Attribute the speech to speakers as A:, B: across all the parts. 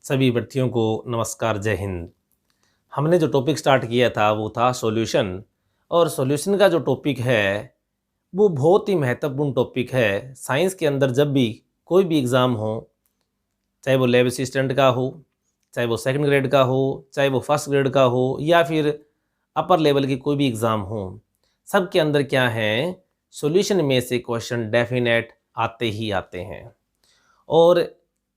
A: सभी विद्यार्थियों को नमस्कार, जय हिंद। हमने जो टॉपिक स्टार्ट किया था वो था सॉल्यूशन। और सॉल्यूशन का जो टॉपिक है वो बहुत ही महत्वपूर्ण टॉपिक है। साइंस के अंदर जब भी कोई भी एग्ज़ाम हो, चाहे वो लैब असिस्टेंट का हो, चाहे वो सेकंड ग्रेड का हो, चाहे वो फर्स्ट ग्रेड का हो, या फिर अपर लेवल की कोई भी एग्ज़ाम हो, सब के अंदर क्या है, सॉल्यूशन में से क्वेश्चन डेफिनेट आते ही आते हैं। और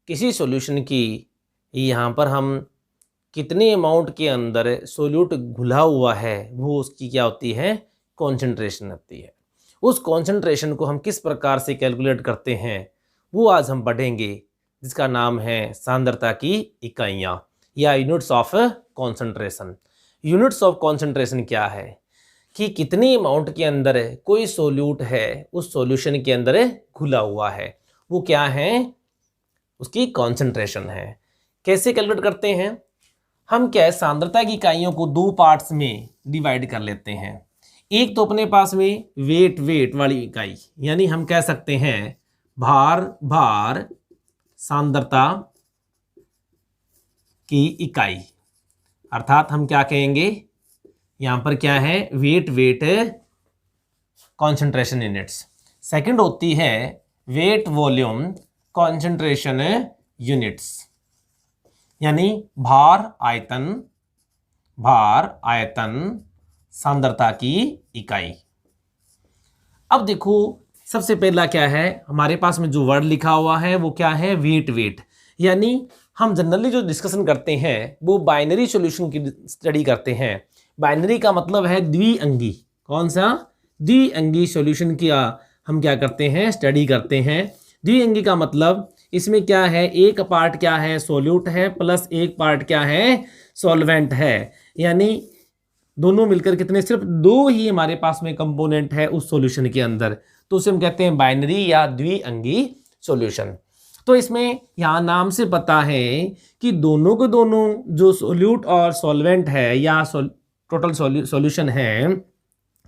A: किसी सॉल्यूशन की यहाँ पर हम कितने अमाउंट के अंदर सोल्यूट घुला हुआ है वो उसकी क्या होती है, कॉन्सेंट्रेशन होती है। उस कॉन्सेंट्रेशन को हम किस प्रकार से कैलकुलेट करते हैं वो आज हम पढ़ेंगे, जिसका नाम है सांद्रता की इकाइयाँ या units of concentration. Units of concentration क्या है कि कितनी अमाउंट के अंदर कोई सोल्यूट है उस सॉल्यूशन के अंदर घुला हुआ है, वो क्या है, उसकी कॉन्सेंट्रेशन है। कैसे कैलकुलेट करते हैं हम, क्या है, सांद्रता की इकाइयों को दो पार्ट्स में डिवाइड कर लेते हैं। एक तो अपने पास में वेट वाली इकाई, यानी हम कह सकते हैं भार सांद्रता की इकाई, अर्थात हम क्या कहेंगे, यहां पर क्या है, वेट कॉन्सेंट्रेशन यूनिट्स। सेकंड होती है वेट वॉल्यूम कॉन्सेंट्रेशन यूनिट्स, यानी भार आयतन सांद्रता की इकाई। अब देखो, सबसे पहला क्या है, हमारे पास में जो वर्ड लिखा हुआ है वो क्या है, वेट। यानी हम जनरली जो डिस्कशन करते हैं वो बाइनरी सॉल्यूशन की स्टडी करते हैं। बाइनरी का मतलब है द्विअंगी। कौन सा? द्विअंगी सॉल्यूशन की हम क्या करते हैं, स्टडी करते हैं। द्विअंगी का मतलब इसमें क्या है, एक पार्ट क्या है, सोल्यूट है, प्लस एक पार्ट क्या है, सॉल्वेंट है। यानी दोनों मिलकर कितने, सिर्फ दो ही हमारे पास में कंपोनेंट है उस सॉल्यूशन के अंदर, तो उसे हम कहते हैं बाइनरी या द्विअंगी सॉल्यूशन। तो इसमें यहाँ नाम से पता है कि दोनों को दोनों जो सोल्यूट और सॉल्वेंट है या टोटल सॉल्यूशन है,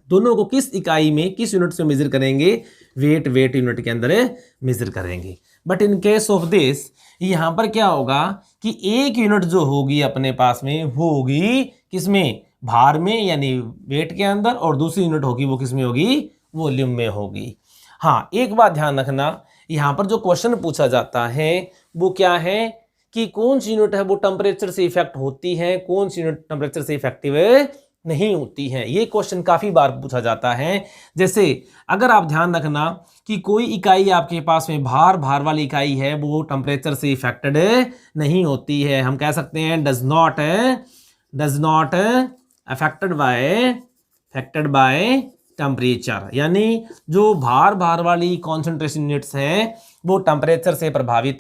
A: दोनों को किस इकाई में, किस यूनिट से मेजर करेंगे, वेट यूनिट के अंदर मेजर करेंगे। But in case of this, यहाँ पर क्या होगा कि एक यूनिट जो होगी अपने पास में वो होगी किसमें, भार में यानी वेट के अंदर, और दूसरी यूनिट होगी वो किसमें होगी, वॉल्यूम में होगी। हाँ, एक बात ध्यान रखना, यहाँ पर जो क्वेश्चन पूछा जाता है वो क्या है कि कौन सी यूनिट है वो टेम्परेचर से इफेक्ट होती है, कौन सी यूनिट टेम्परेचर से इफेक्टिव नहीं होती है। ये क्वेश्चन काफ़ी बार पूछा जाता है। जैसे अगर आप ध्यान रखना कि कोई इकाई आपके पास में भार वाली इकाई है, वो टेम्परेचर से इफेक्टेड नहीं होती है, हम कह सकते हैं does not affected by temperature. यानी जो भार वाली कॉन्सेंट्रेशन यूनिट्स हैं वो टेम्परेचर से प्रभावित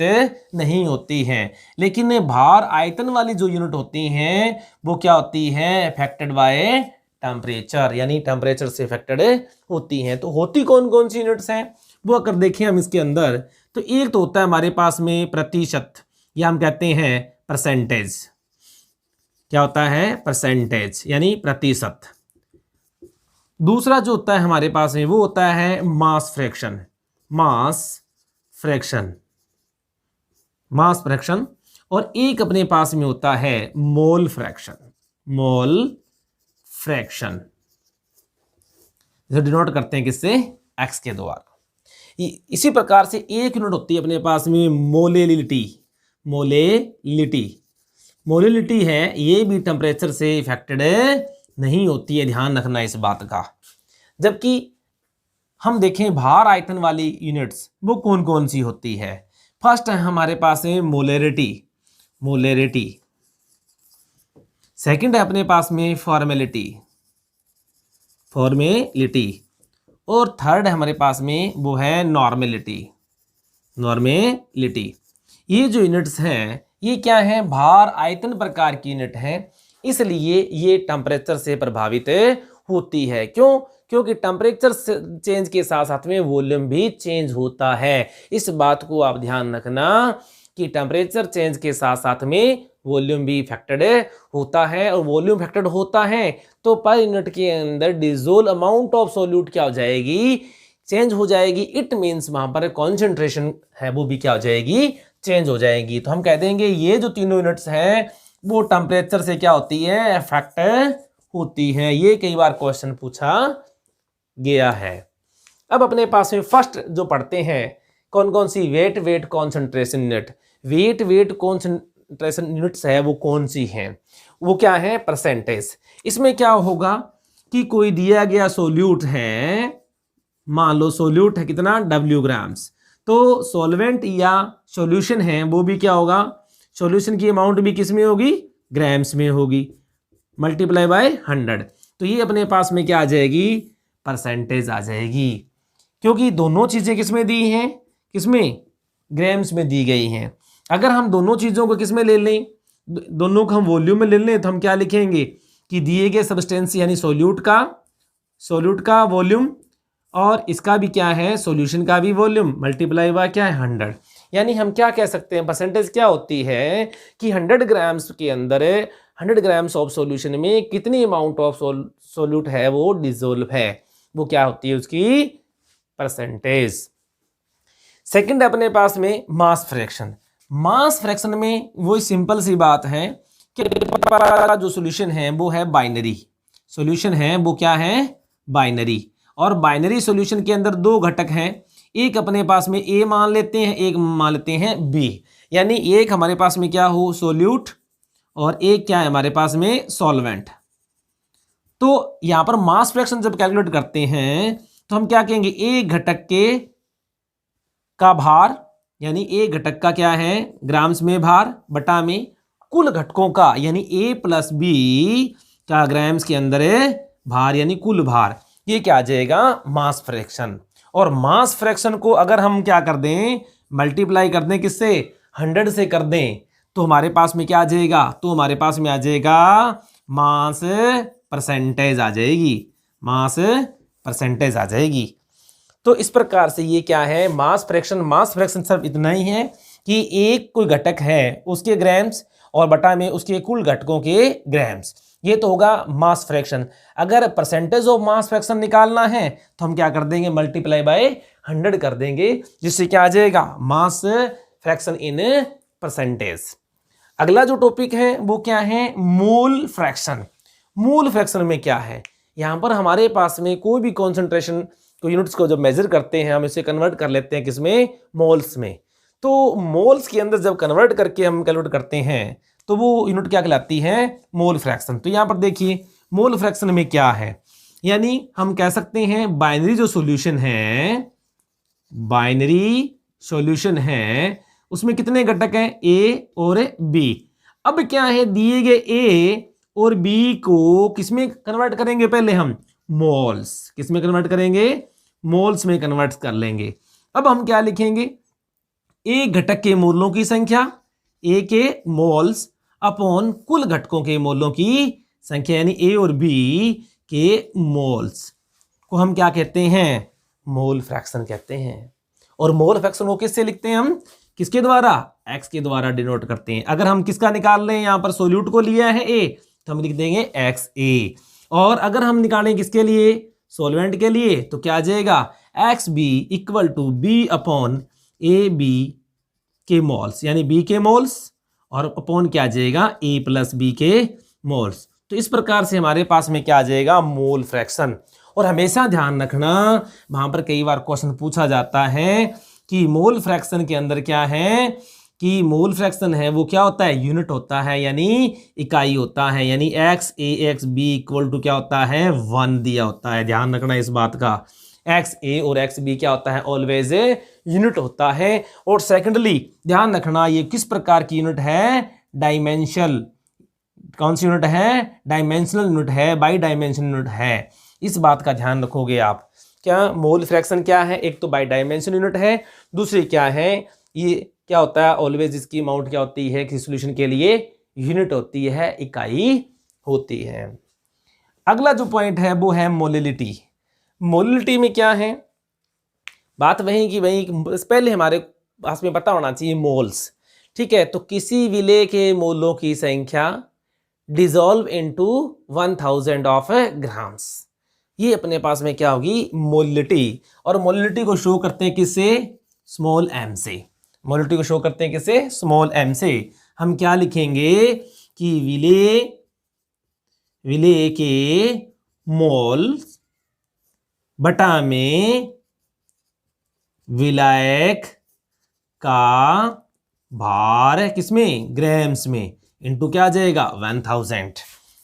A: नहीं होती हैं, लेकिन भार आयतन वाली जो यूनिट होती हैं वो क्या होती हैं, अफेक्टेड बाय टेम्परेचर, यानी टेम्परेचर से अफेक्टेड होती हैं। तो होती कौन कौन सी यूनिट्स हैं वो अगर देखें हम इसके अंदर, तो एक तो होता है हमारे पास में प्रतिशत, या हम कहते हैं परसेंटेज। क्या होता है, परसेंटेज यानी प्रतिशत। दूसरा जो होता है हमारे पास में वो होता है मास फ्रैक्शन, और एक अपने पास में होता है मोल फ्रैक्शन, जो डिनोट करते हैं किससे, एक्स के द्वारा। इसी प्रकार से एक यूनिट होती है अपने पास में मोलेलिटी है, ये भी टेम्परेचर से इफेक्टेड नहीं होती है, ध्यान रखना इस बात का। जबकि हम देखें भार आयतन वाली यूनिट्स वो कौन कौन सी होती है। फर्स्ट है हमारे पास है मोलेरिटी, सेकंड है अपने पास में फॉर्मेलिटी, और थर्ड है हमारे पास में वो है नॉर्मेलिटी। ये जो यूनिट्स हैं ये क्या है, भार आयतन प्रकार की यूनिट है, इसलिए ये टेम्परेचर से प्रभावित होती है। क्यों? क्योंकि टेम्परेचर चेंज के साथ साथ में वॉल्यूम भी चेंज होता है। इस बात को आप ध्यान रखना कि टेम्परेचर चेंज के साथ साथ में वॉल्यूम भी इफेक्टेड होता है, और वॉल्यूम इफेक्टेड होता है तो पर यूनिट के अंदर डिसोल्व अमाउंट ऑफ सोल्यूट क्या हो जाएगी, चेंज हो जाएगी। इट मीन्स वहां पर कॉन्सेंट्रेशन है वो भी क्या हो जाएगी, चेंज हो जाएगी। तो हम कह देंगे ये जो तीनों यूनिट्स हैं वो टेम्परेचर से क्या होती है, अफेक्ट होती है। ये कई बार क्वेश्चन पूछा गया है। अब अपने पास में फर्स्ट जो पढ़ते हैं कौन कौन सी weight concentration unit, weight concentration units है वो कौन सी हैं, वो क्या है, परसेंटेज। इसमें क्या होगा कि कोई दिया गया सोल्यूट है, मान लो सोल्यूट है कितना, W ग्राम्स, तो सॉल्वेंट या सॉल्यूशन है वो भी क्या होगा, सॉल्यूशन की अमाउंट भी किस में होगी, ग्राम्स में होगी, मल्टीप्लाई बाय 100। तो ये अपने पास में क्या आ जाएगी, परसेंटेज आ जाएगी, क्योंकि दोनों चीजें किस में दी हैं, किसमें, ग्राम्स में दी गई हैं। अगर हम दोनों चीजों को किस में ले लें, दोनों को हम वॉल्यूम में ले लें, तो हम क्या लिखेंगे कि दिए गए सब्सटेंस यानी सोल्यूट का वॉल्यूम और इसका भी क्या है, सॉल्यूशन का भी वॉल्यूम, मल्टीप्लाई बाय क्या है, 100। यानी हम क्या कह सकते हैं, परसेंटेज क्या होती है कि 100 ग्राम्स के अंदर 100 ग्राम्स ऑफ सॉल्यूशन में कितनी अमाउंट ऑफ सोल्यूट है वो डिसोल्व है, वो क्या होती है उसकी परसेंटेज। सेकंड अपने पास में मास फ्रैक्शन। मास फ्रैक्शन में वो सिंपल सी बात है कि जो सॉल्यूशन है वो है बाइनरी, सॉल्यूशन है वो क्या है, बाइनरी, और बाइनरी सॉल्यूशन के अंदर दो घटक हैं, एक अपने पास में A मान लेते हैं, एक मान लेते हैं B, यानी एक हमारे पास में क्या हो सोल्यूट और एक क्या है हमारे पास में सॉल्वेंट। तो यहां पर मास फ्रैक्शन जब कैलकुलेट करते हैं तो हम क्या कहेंगे, एक घटक का भार, यानी एक घटक का क्या है ग्राम्स में भार बटा में कुल घटकों का, यानी A प्लस B का ग्राम्स के अंदर भार यानी कुल भार, ये क्या आ जाएगा, मास फ्रैक्शन। और मास फ्रैक्शन को अगर हम क्या कर दें, मल्टीप्लाई कर दें किससे, 100 से कर दें, तो हमारे पास में क्या आ जाएगा, तो हमारे पास में आ जाएगा मास परसेंटेज आ जाएगी, मास परसेंटेज आ जाएगी। तो इस प्रकार से ये क्या है, मास फ्रैक्शन सिर्फ इतना ही है कि एक कोई घटक है उसके ग्राम्स और बटा में उसके कुल घटकों के ग्राम्स, ये तो होगा मास फ्रैक्शन। अगर परसेंटेज ऑफ मास फ्रैक्शन निकालना है तो हम क्या कर देंगे, मल्टीप्लाई बाय 100 कर देंगे, जिससे क्या आ जाएगा, मास फ्रैक्शन इन परसेंटेज। अगला जो टॉपिक है वो क्या है, मोल फ्रैक्शन। मोल फ्रैक्शन में क्या है, यहां पर हमारे पास में कोई भी कॉन्सेंट्रेशन को यूनिट्स को जब मेजर करते हैं हम इसे कन्वर्ट कर लेते हैं किसमें, मोल्स में। तो मोल्स के अंदर जब कन्वर्ट करके हम कैलकुलेट करते हैं तो वो यूनिट क्या कहलाती है, मोल फ्रैक्शन। तो यहां पर देखिए मोल फ्रैक्शन में क्या है, यानी हम कह सकते हैं बाइनरी जो सॉल्यूशन है उसमें कितने घटक हैं, A और B। अब क्या है, दिए गए A और B को किसमें कन्वर्ट करेंगे, पहले हम मोल्स, किसमें कन्वर्ट करेंगे, मोल्स में कन्वर्ट कर लेंगे। अब हम क्या लिखेंगे, एक घटक के मोलों की संख्या, A के मोल्स अपॉन कुल घटकों के मोलों की संख्या, यानी A और B के मोल्स को हम क्या कहते हैं, मोल फ्रैक्शन कहते हैं। और मोल फ्रैक्शन को किससे लिखते हैं हम, किसके द्वारा, X के द्वारा डिनोट करते हैं। अगर हम किसका निकाल रहे हैं, यहां पर सोल्यूट को लिया है A, तो हम लिख देंगे XA, और अगर हम निकालें किसके लिए, सॉल्वेंट के लिए, तो क्या आ जाएगा, XB equal to B upon AB के मोल्स, यानी B के मोल्स और अपॉन क्या आ जाएगा, A प्लस B के मोल्स। तो इस प्रकार से हमारे पास में क्या आ जाएगा, मोल फ्रैक्शन। और हमेशा ध्यान रखना, वहां पर कई बार क्वेश्चन पूछा जाता है कि मोल फ्रैक्शन के अंदर क्या है, कि मोल फ्रैक्शन है वो क्या होता है, यूनिट होता है, यानी इकाई होता है, यानी XA/XB इक्वल टू क्या होता है, 1 दिया होता है। ध्यान रखना इस बात का, XA और XB क्या होता है, ऑलवेज यूनिट होता है। और सेकेंडली ध्यान रखना ये किस प्रकार की यूनिट है, डायमेंशनल, कौन सी यूनिट है, डायमेंशनल यूनिट है, बाई डायमेंशनल यूनिट है। इस बात का ध्यान रखोगे आप। क्या मोल फ्रैक्शन क्या है, एक तो बाई डायमेंशनल यूनिट है, दूसरी क्या है, ये क्या होता है, ऑलवेज इसकी अमाउंट क्या होती है, किसी सॉल्यूशन के लिए यूनिट होती है, इकाई होती है। अगला जो पॉइंट है वो है मोलिलिटी। मोलिलिटी में क्या है, बात वही कि वही पहले हमारे पास में पता होना चाहिए मोल्स, ठीक है। तो किसी विलेय के मोलों की संख्या डिसॉल्व इनटू 1000 ऑफ ग्राम्स, ये अपने पास में क्या होगी, मोलिलिटी। और मोलिलिटी को शो करते हैं किससे, स्मॉल m से। मोलिलिटी को शो करते हैं किससे? स्मॉल m से। हम क्या लिखेंगे कि विलेय के मोल बटा में विलायक का भार किसमें? ग्राम्स में। इनटू क्या आ जाएगा? 1000।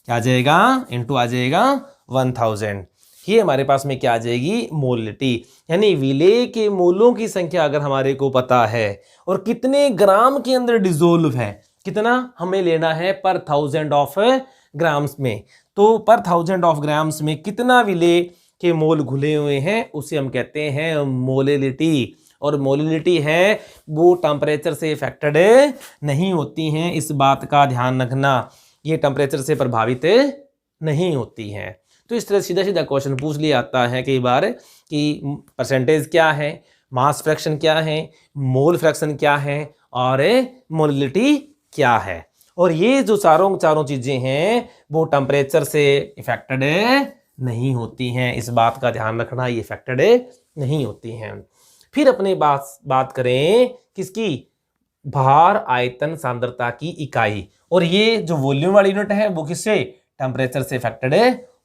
A: क्या आ जाएगा? इनटू आ जाएगा 1000। ये हमारे पास में क्या आ जाएगी? मोलिलिटी। यानी विलेय के मोलों की संख्या अगर हमारे को पता है और कितने ग्राम के अंदर डिसोल्व है, कितना हमें लेना है पर 1000 ऑफ ग्राम्स में, तो पर 1000 ऑफ ग्राम्स में कितना विलेय के मोल घुले हुए हैं उसे हम कहते हैं मोलिलिटी। और मोलिलिटी है वो टेम्परेचर से इफेक्टेड नहीं होती हैं, इस बात का ध्यान रखना। ये टेम्परेचर से प्रभावित नहीं होती हैं। तो इस तरह सीधा सीधा क्वेश्चन पूछ लिया जाता है कई बार कि परसेंटेज क्या है, मास फ्रैक्शन क्या है, मोल फ्रैक्शन क्या है और मोलिलिटी क्या है। और ये जो चारों चीजें हैं वो टेम्परेचर से इफेक्टेड नहीं होती हैं, इस बात का ध्यान रखना, ये इफेक्टेड नहीं होती हैं। फिर अपने बात करें किसकी? भार आयतन सांद्रता की इकाई। और ये जो वॉल्यूम वाली यूनिट है वो किससे? टेम्परेचर से इफेक्टेड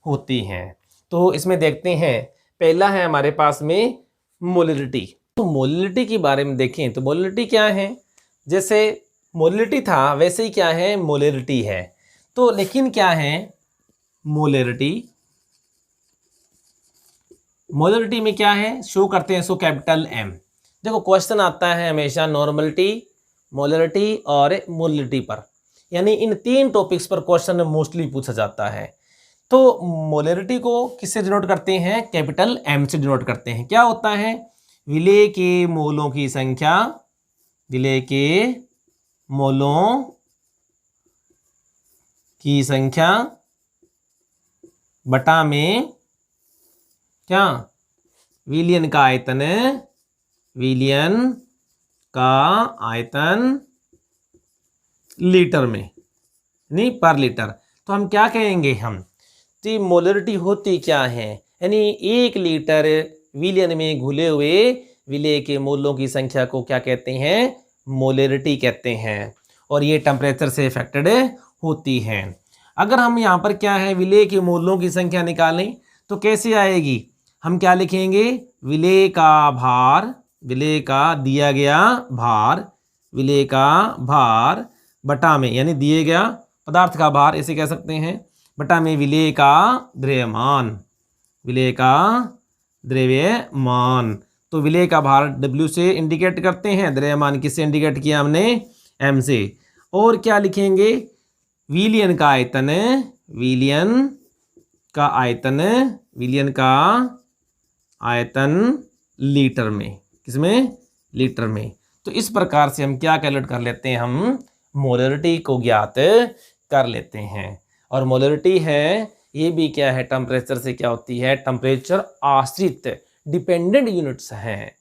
A: होती हैं। तो इसमें देखते हैं, पहला है हमारे पास में मोलिलिटी। तो मोलिलिटी के बारे में देखें तो मोलिलिटी क्या है? जैसे मोलिलिटी था वैसे ही क्या है? मोलरिटी है। तो लेकिन क्या है मोलरिटी? मोलरिटी में क्या है? शो करते हैं इसको कैपिटल M। देखो क्वेश्चन आता है हमेशा नॉर्मलिटी, मोलरिटी और मोलिलिटी पर, यानी इन 3 टॉपिक्स पर क्वेश्चन मोस्टली पूछा जाता है। तो मोलरिटी को किससे डिनोट करते हैं? कैपिटल M से डिनोट करते हैं। क्या होता है? विलेय के मोलों की संख्या, विलेय के मोलों की संख्या बटा में क्या? विलियन का आयतन, विलियन का आयतन लीटर में, नहीं पर लीटर। तो हम क्या कहेंगे? हम तो मोलरिटी होती क्या है? यानी 1 लीटर विलियन में घुले हुए विलेय के मोलों की संख्या को क्या कहते हैं? मोलरिटी कहते हैं। और ये टेम्परेचर से इफेक्टेड होती हैं। अगर हम यहाँ पर क्या है विलेय के मोलों की संख्या निकालें तो कैसे आएगी? हम क्या लिखेंगे? विलेय का भार, विलेय का दिया गया भार, विलेय का भार बटा में, यानी दिए गया पदार्थ का भार ऐसे कह सकते हैं, बटा में विलेय का द्रव्यमान, विलेय का द्रव्यमान। तो विलेय का भार W से इंडिकेट करते हैं, द्रव्यमान किससे इंडिकेट किया हमने? M से। और क्या लिखेंगे? विलियन का आयतन, विलियन का आयतन, विलियन का आयतन लीटर में, किसमें? लीटर में। तो इस प्रकार से हम क्या कैलकुलेट कर लेते हैं? हम मोलरिटी को ज्ञात कर लेते हैं। और मोलरिटी है ये भी क्या है? टेम्परेचर से क्या होती है? टेम्परेचर आश्रित, डिपेंडेंट यूनिट्स हैं।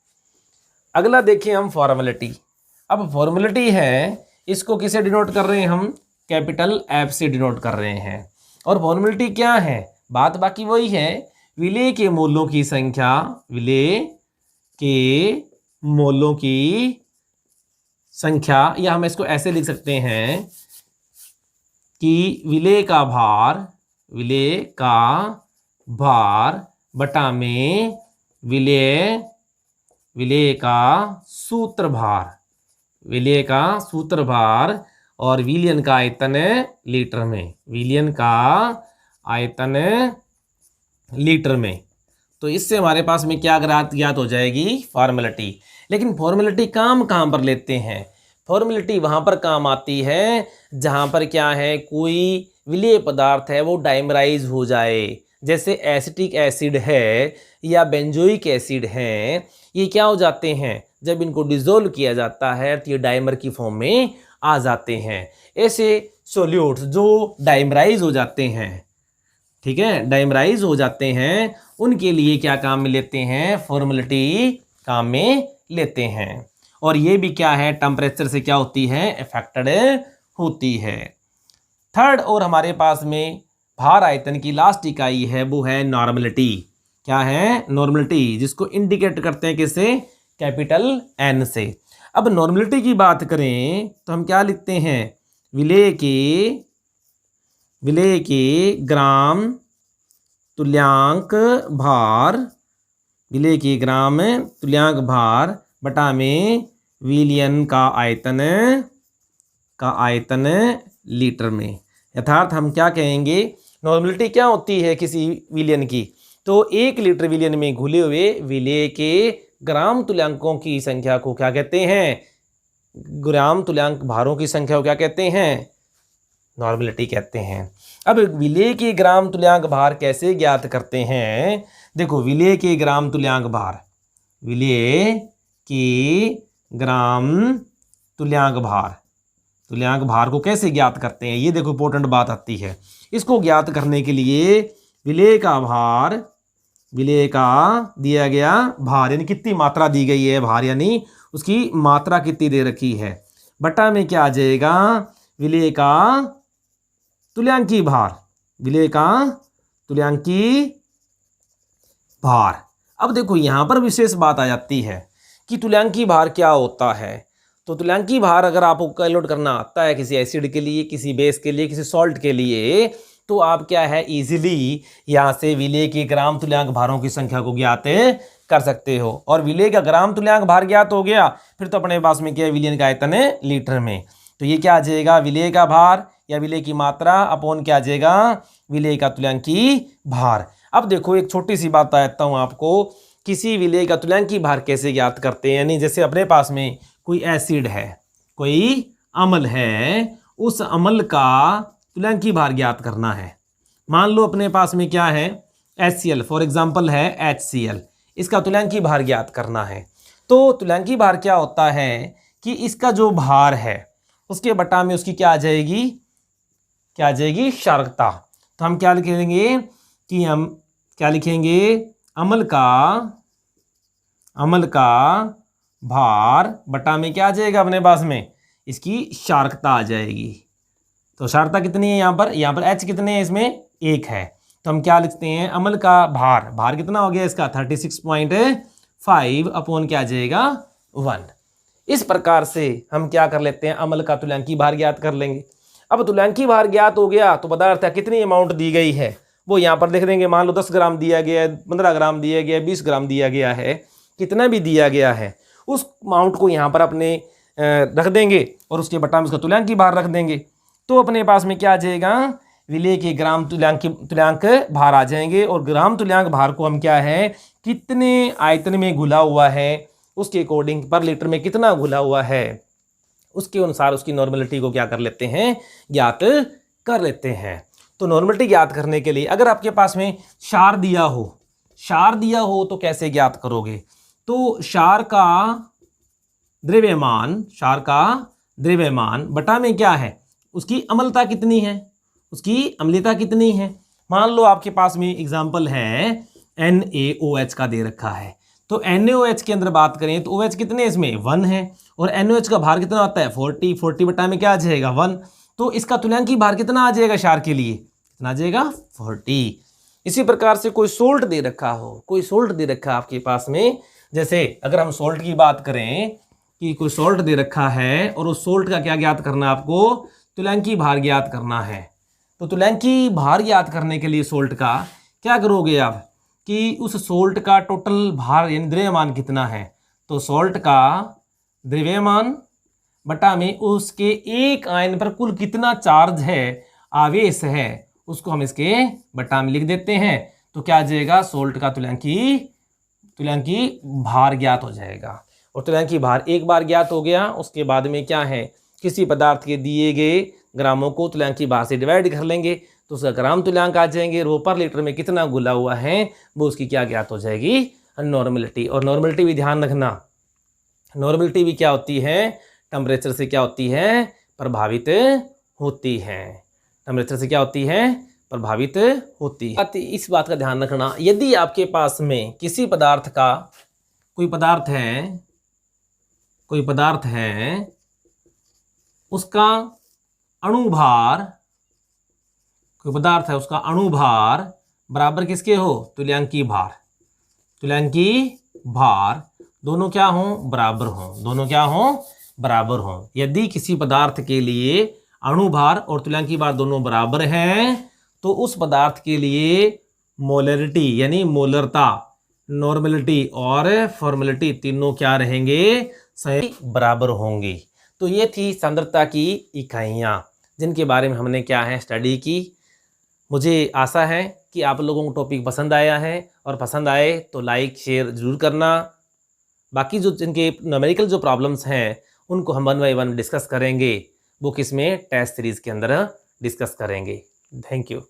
A: अगला देखिए हम फॉर्मेलिटी। अब फॉर्मेलिटी है इसको किसे डिनोट कर रहे हैं? हम कैपिटल F से डिनोट कर रहे हैं। और फॉर्मेलिटी क्या है? बात बाकी वही है, विलेय के मोलों की संख्या, विलेय के मोलों की संख्या, या हम इसको ऐसे लिख सकते हैं कि विलेय का भार, विलेय का भार बटा में विलेय का सूत्र भार, विलेय का सूत्र भार और विलियन का आयतन लीटर में, विलियन का आयतन लीटर में। तो इससे हमारे पास में क्या ज्ञात हो जाएगी? फॉर्मेलिटी। लेकिन फॉर्मेलिटी काम कहाँ पर लेते हैं? फॉर्मेलिटी वहाँ पर काम आती है जहाँ पर क्या है कोई विलेय पदार्थ है वो डाइमराइज हो जाए। जैसे एसिटिक एसिड है या बेंजोइक एसिड है, ये क्या हो जाते हैं? जब इनको डिसोल्व किया जाता है तो ये डाइमर की फॉर्म में आ जाते हैं। ऐसे सॉल्यूट्स जो डाइमराइज हो जाते हैं, ठीक है, डाइमराइज हो जाते हैं, उनके लिए क्या काम में लेते हैं? फॉर्मेलिटी काम में लेते हैं। और ये भी क्या है? टेम्परेचर से क्या होती है? इफेक्टेड होती है। थर्ड और हमारे पास में भार आयतन की लास्ट इकाई है वो है नॉर्मलिटी। क्या है? नॉर्मलिटी, जिसको इंडिकेट करते हैं किससे? कैपिटल N से। अब नॉर्मलिटी की बात करें तो हम क्या लिखते हैं, विलेय के ग्राम तुल्यांक भार, विलेय के ग्राम तुल्यांक भार बटा में विलयन का आयतन लीटर में। यथार्थ हम क्या कहेंगे, नॉर्मलिटी क्या होती है किसी विलयन की, तो 1 लीटर विलयन में घुले हुए विलेय के ग्राम तुल्यांकों की संख्या को क्या कहते हैं, ग्राम तुल्यांक भारों की संख्या को क्या कहते हैं, नॉर्मलिटी कहते हैं। अब विलेय के ग्राम तुल्यांक भार कैसे ज्ञात करते हैं, देखो विलेय के ग्राम तुल्यांक भार, विलेय के ग्राम तुल्यांक भार को कैसे ज्ञात करते हैं, ये देखो इंपॉर्टेंट बात आती है। इसको ज्ञात करने के लिए विलेय का दिया गया भार यानी कितनी मात्रा दी गई है, भार यानी उसकी मात्रा कितनी दे रखी है, बटा में क्या आ जाएगा, विलेय का तुल्यांकी भार। अब देखो यहां पर विशेष बात आ जाती है कि तुल्यांकी भार क्या होता है। तो तुल्यांकी भार अगर आपको कैलकुलेट करना आता है किसी एसिड के लिए, किसी बेस के लिए, किसी सॉल्ट के लिए, तो आप क्या है इजीली यहां से विलेय के ग्राम तुल्यांक भारों की संख्या को ज्ञात कर सकते हो। और विलेय का ग्राम तुल्यांक भार ज्ञात हो गया, फिर तो अपने पास में क्या है, विलयन का आयतन है लीटर में। तो ये क्या आ जाएगा, विलेय का भार या विलेय की मात्रा अपॉन क्या आ जाएगा, विलेय का तुल्यांकी भार। अब देखो एक छोटी सी बात बताता हूं आपको, किसी विलेय का तुल्यांकी भार कैसे ज्ञात करते हैं, यानी जैसे अपने पास में कोई एसिड है, कोई अम्ल है, उस अम्ल का तुल्यांकी भार ज्ञात करना है। मान लो अपने पास में क्या है, HCl फॉर एग्जांपल है HCl, इसका तुल्यांकी भार ज्ञात करना है। तो तुल्यांकी भार क्या होता है कि इसका जो भार है उसके बटा में उसकी क्या आ जाएगी, क्षारकता। तो हम क्या लिखेंगे कि हम क्या लिखेंगे, अम्ल का भार बटा में क्या आ जाएगा अपने पास में, इसकी क्षारकता आ जाएगी। तो क्षारकता कितनी है यहाँ पर H कितने हैं, इसमें 1 है। तो हम क्या लिखते हैं, अम्ल का भार कितना हो गया इसका 36.5 अपॉन क्या आ जाएगा 1। इस प्रकार से हम क्या कर लेते हैं, अम्ल का तुल्यांकी भार ज्ञात कर लेंगे। अब तुल्यांकी भार ज्ञात हो गया तो पदार्थ कितनी अमाउंट दी गई है वो यहाँ पर लिख देंगे। मान लो 10 ग्राम दिया गया है, 15 ग्राम दिया गया है, 20 ग्राम दिया गया है, कितना भी दिया गया है उस अमाउंट को यहाँ पर अपने रख देंगे और उसके बटा में उसका तुल्यांकी भार रख देंगे। तो अपने पास में क्या आ जाएगा, विलेय के ग्राम तुल्यांक भार आ जाएंगे। और ग्राम तुल्यांक भार को हम क्या है, कितने आयतन में घुला हुआ है उसके अकॉर्डिंग, पर लीटर में कितना घुला हुआ है उसके अनुसार उसकी नॉर्मलिटी को क्या कर लेते हैं, ज्ञात कर लेते हैं। तो नॉर्मलिटी ज्ञात करने के लिए अगर आपके पास में क्षार दिया हो तो कैसे ज्ञात करोगे, तो क्षार का द्रव्यमान बटा में क्या है, उसकी अम्लता कितनी है, मान लो आपके पास में एग्जाम्पल है NaOH का दे रखा है। तो NaOH के अंदर बात करें तो OH कितने इसमें 1 है और NaOH का भार कितना आता है 40 बटा में क्या आ जाएगा 1। तो इसका तुल्यांकी भार कितना आ जाएगा क्षार के लिए, कितना आ जाएगा 40। इसी प्रकार से कोई सोल्ट दे रखा है आपके पास में, जैसे अगर हम सोल्ट की बात करें कि कोई सोल्ट दे रखा है और उस सोल्ट का क्या ज्ञात करना है आपको, तुल्यांकी भार ज्ञात करना है। तो तुल्यांकी भार ज्ञात करने के लिए सोल्ट का क्या करोगे आप कि उस सोल्ट का टोटल भार यानी द्रव्यमान कितना है, तो सोल्ट का द्रव्यमान बटा में उसके एक आयन पर कुल कितना चार्ज है, आवेश है, उसको हम इसके बटा में लिख देते हैं। तो क्या आ जाएगा, सोल्ट का तुल्यांकी भार ज्ञात हो जाएगा। और तुल्यांकी भार एक बार ज्ञात हो गया, उसके बाद में क्या है, किसी पदार्थ के दिए गए ग्रामों को तुल्यांकी भार से डिवाइड कर लेंगे तो उसका ग्राम तुल्यांक आ जाएंगे। रो पर लीटर में कितना घुला हुआ है वो उसकी क्या ज्ञात हो जाएगी, नॉर्मलिटी। और नॉर्मलिटी भी ध्यान रखना, नॉर्मलिटी भी क्या होती है, टेम्परेचर से क्या होती है, प्रभावित होती है। टेम्परेचर से क्या होती है, प्रभावित होती है। इस बात का ध्यान रखना, यदि आपके पास में किसी पदार्थ का कोई पदार्थ है उसका अणुभार, कोई पदार्थ है उसका अणुभार बराबर किसके हो, तुल्यांकी भार। दोनों क्या हों, बराबर हों, दोनों क्या हों, बराबर हों। यदि किसी पदार्थ के लिए अणुभार और तुल्यांकी भार दोनों बराबर हैं तो उस पदार्थ के लिए मोलरिटी यानी मोलरता, नॉर्मलिटी और फॉर्मेलिटी तीनों क्या रहेंगे, सही बराबर होंगे। तो ये थी सांद्रता की इकाइयाँ जिनके बारे में हमने क्या है स्टडी की। मुझे आशा है कि आप लोगों को टॉपिक पसंद आया है, और पसंद आए तो लाइक शेयर जरूर करना। बाकी जो जिनके न्यूमेरिकल जो प्रॉब्लम्स हैं उनको हम 1 बाय 1 डिस्कस करेंगे, वो किस में टेस्ट सीरीज़ के अंदर डिस्कस करेंगे। Thank you.